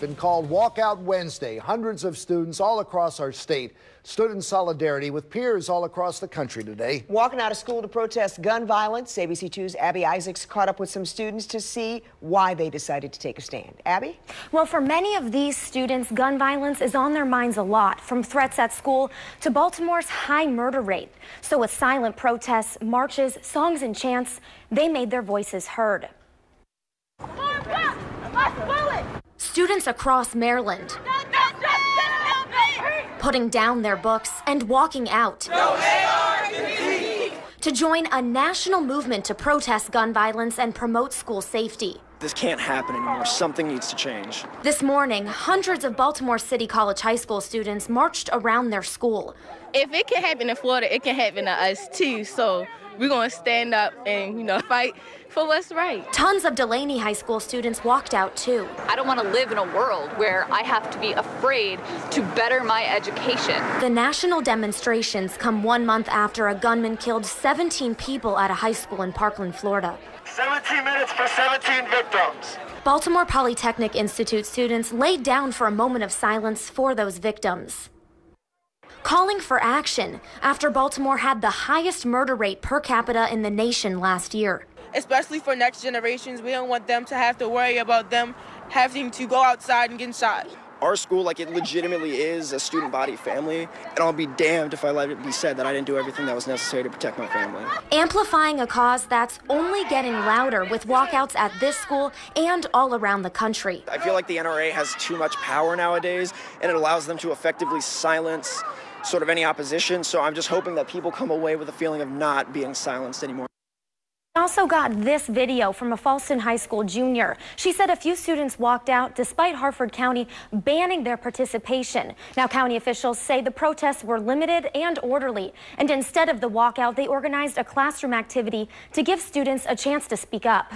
Been called Walkout Wednesday. Hundreds of students all across our state stood in solidarity with peers all across the country today. Walking out of school to protest gun violence, ABC2's Abby Isaacs caught up with some students to see why they decided to take a stand. Abby? Well, for many of these students, gun violence is on their minds a lot, from threats at school to Baltimore's high murder rate. So with silent protests, marches, songs, and chants, they made their voices heard. Students across Maryland putting down their books and walking out to join a national movement to protest gun violence and promote school safety. This can't happen anymore. Something needs to change. This morning, hundreds of Baltimore City College high school students marched around their school. If it can happen in Florida, it can happen to us too. So we're going to stand up and, fight for what's right. Tons of Delaney High School students walked out too. I don't want to live in a world where I have to be afraid to better my education. The national demonstrations come 1 month after a gunman killed 17 people at a high school in Parkland, Florida. 17 minutes for 17 victims. Baltimore Polytechnic Institute students laid down for a moment of silence for those victims, calling for action after Baltimore had the highest murder rate per capita in the nation last year. Especially for next generations, we don't want them to have to worry about them having to go outside and get shot. Our school, it legitimately is a student body family, and I'll be damned if I let it be said that I didn't do everything that was necessary to protect my family. Amplifying a cause that's only getting louder with walkouts at this school and all around the country. I feel like the NRA has too much power nowadays, and it allows them to effectively silence sort of any opposition, so I'm just hoping that people come away with a feeling of not being silenced anymore. We also got this video from a Falston High School junior. She said a few students walked out despite Harford County banning their participation. Now, county officials say the protests were limited and orderly, and instead of the walkout, they organized a classroom activity to give students a chance to speak up.